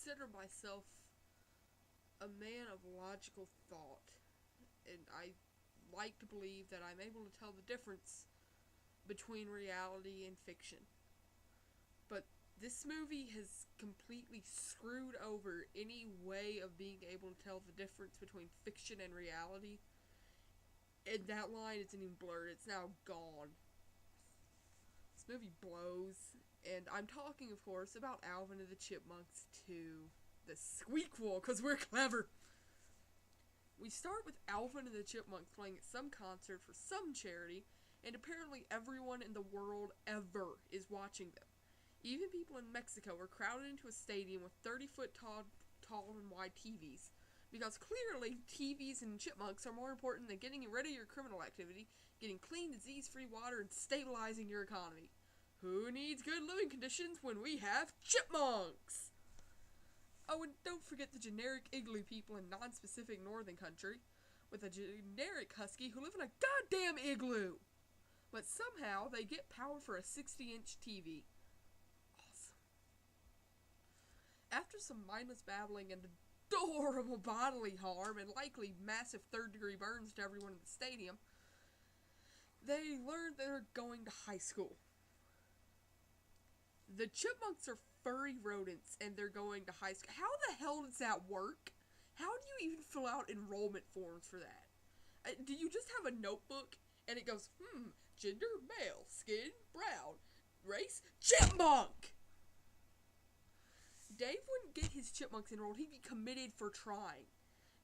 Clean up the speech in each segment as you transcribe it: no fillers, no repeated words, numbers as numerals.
consider myself a man of logical thought, and I like to believe that I'm able to tell the difference between reality and fiction. But this movie has completely screwed over any way of being able to tell the difference between fiction and reality. And that line isn't even blurred, it's now gone. This movie blows. And I'm talking, of course, about Alvin and the Chipmunks 2. The squeakquel, because we're clever. We start with Alvin and the Chipmunks playing at some concert for some charity, and apparently everyone in the world ever is watching them. Even people in Mexico are crowded into a stadium with 30-foot tall and wide TVs. Because clearly, TVs and chipmunks are more important than getting rid of your criminal activity, getting clean, disease-free water, and stabilizing your economy. Who needs good living conditions when we have chipmunks? Oh, and don't forget the generic igloo people in non-specific northern country, with a generic husky who live in a goddamn igloo! But somehow, they get power for a 60-inch TV. Awesome. After some mindless babbling and adorable bodily harm, and likely massive third-degree burns to everyone in the stadium, they learn they're going to high school. The chipmunks are furry rodents, and they're going to high school. How the hell does that work? How do you even fill out enrollment forms for that? Do you just have a notebook, and it goes, gender, male, skin, brown, race, chipmunk! Dave wouldn't get his chipmunks enrolled, he'd be committed for trying.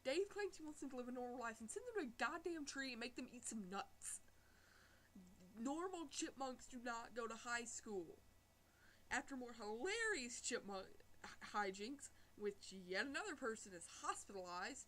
Dave claims he wants them to live a normal life and send them to a goddamn tree and make them eat some nuts. Normal chipmunks do not go to high school. After more hilarious chipmunk hijinks, which yet another person is hospitalized,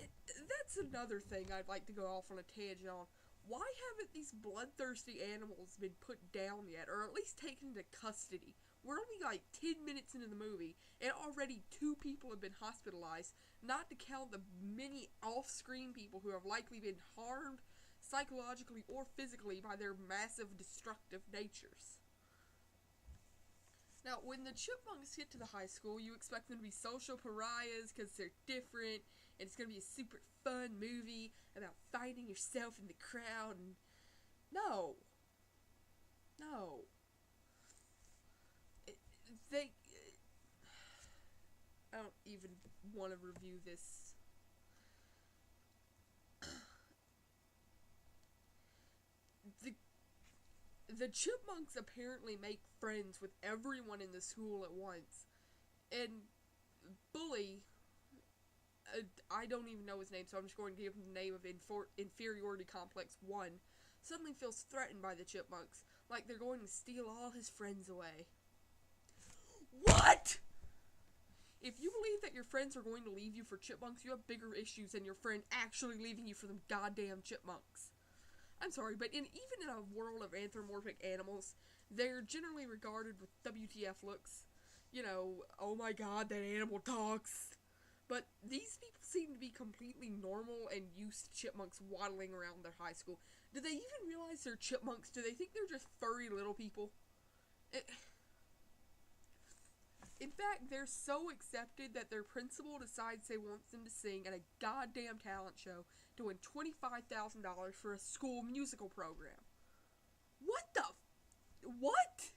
that's another thing I'd like to go off on a tangent on. Why haven't these bloodthirsty animals been put down yet, or at least taken into custody? We're only like 10 minutes into the movie, and already 2 people have been hospitalized, not to count the many off-screen people who have likely been harmed psychologically or physically by their massive destructive natures. Now, when the chipmunks get to the high school, you expect them to be social pariahs because they're different, and it's going to be a super fun movie about finding yourself in the crowd, and no. I don't even want to review this. The chipmunks apparently make friends with everyone in the school at once. And Bully, I don't even know his name, so I'm just going to give him the name of Inferiority Complex 1, suddenly feels threatened by the chipmunks, like they're going to steal all his friends away. What?! If you believe that your friends are going to leave you for chipmunks, you have bigger issues than your friend actually leaving you for them goddamn chipmunks. I'm sorry, but even in a world of anthropomorphic animals, they're generally regarded with WTF looks. You know, oh my god, that animal talks. But these people seem to be completely normal and used to chipmunks waddling around their high school. Do they even realize they're chipmunks? Do they think they're just furry little people? In fact, they're so accepted that their principal decides they want them to sing at a goddamn talent show to win $25,000 for a school musical program. What?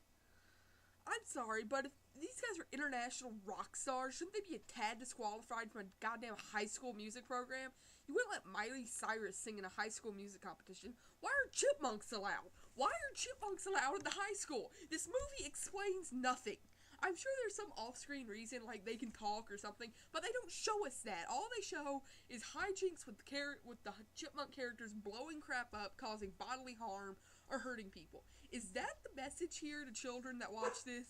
I'm sorry, but if these guys are international rock stars, shouldn't they be a tad disqualified from a goddamn high school music program? You wouldn't let Miley Cyrus sing in a high school music competition. Why are chipmunks allowed? Why are chipmunks allowed in the high school? This movie explains nothing. I'm sure there's some off-screen reason, like they can talk or something, but they don't show us that. All they show is hijinks with the chipmunk characters blowing crap up, causing bodily harm, or hurting people. Is that the message here to children that watch this?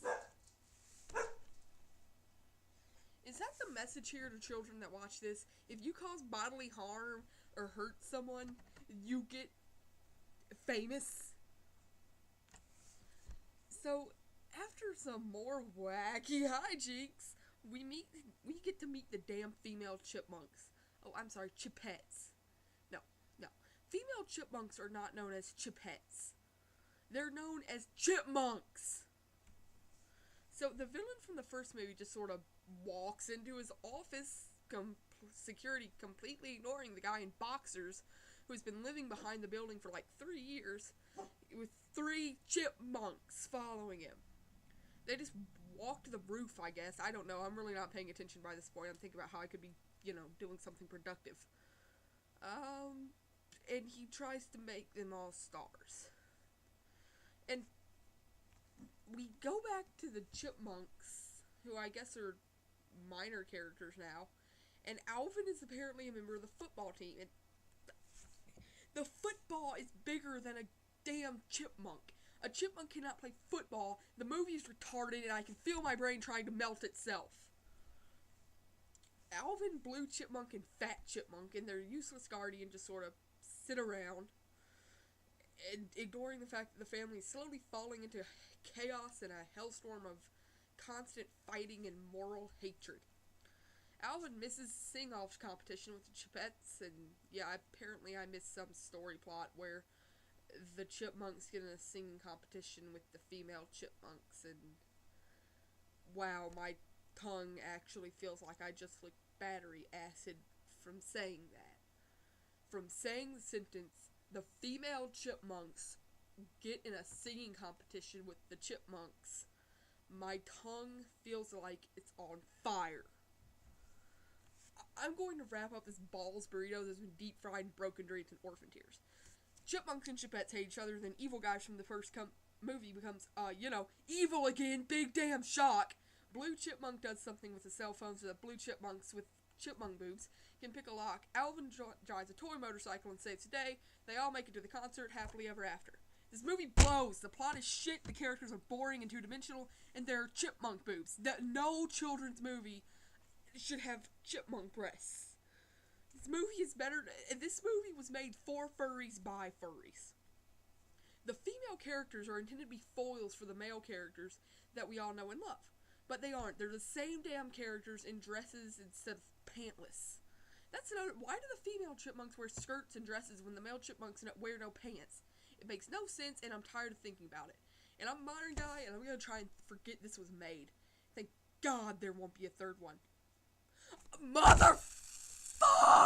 Is that the message here to children that watch this? If you cause bodily harm or hurt someone, you get famous? So, after some more wacky hijinks, we get to meet the damn female chipmunks. Oh, I'm sorry, chipettes. No. Female chipmunks are not known as chipettes. They're known as chipmunks. So the villain from the first movie just sort of walks into his office, security completely ignoring the guy in boxers who's been living behind the building for like 3 years with 3 chipmunks following him. They just walk to the roof, I guess. I don't know. I'm really not paying attention by this point. I'm thinking about how I could be, doing something productive. And he tries to make them all stars. And we go back to the Chipmunks, who I guess are minor characters now. And Alvin is apparently a member of the football team. And the football is bigger than a damn chipmunk. A chipmunk cannot play football. The movie is retarded, and I can feel my brain trying to melt itself. Alvin, Blue Chipmunk, and Fat Chipmunk and their useless guardian just sort of sit around, and ignoring the fact that the family is slowly falling into chaos and a hellstorm of constant fighting and moral hatred. Alvin misses sing-off competition with the Chipettes, and apparently I missed some story plot where the Chipmunks get in a singing competition with the female Chipmunks, and wow, my tongue actually feels like I just licked battery acid from saying that. From saying the sentence, the female Chipmunks get in a singing competition with the Chipmunks, my tongue feels like it's on fire. I'm going to wrap up this balls burrito that's been deep fried and broken dreams and orphan tears. Chipmunks and Chipettes hate each other, then evil guys from the first movie becomes, evil again, big damn shock. Blue Chipmunk does something with his cell phone so that Blue Chipmunks with chipmunk boobs can pick a lock. Alvin drives a toy motorcycle and saves the day. They all make it to the concert happily ever after. This movie blows. The plot is shit, the characters are boring and two-dimensional, and there are chipmunk boobs. No children's movie should have chipmunk breasts. This movie is better. This movie was made for furries by furries. The female characters are intended to be foils for the male characters that we all know and love. But they aren't. They're the same damn characters in dresses instead of pantless. That's another. Why do the female chipmunks wear skirts and dresses when the male chipmunks wear no pants? It makes no sense, and I'm tired of thinking about it. And I'm a modern guy, and I'm gonna try and forget this was made. Thank God there won't be a third one. Mother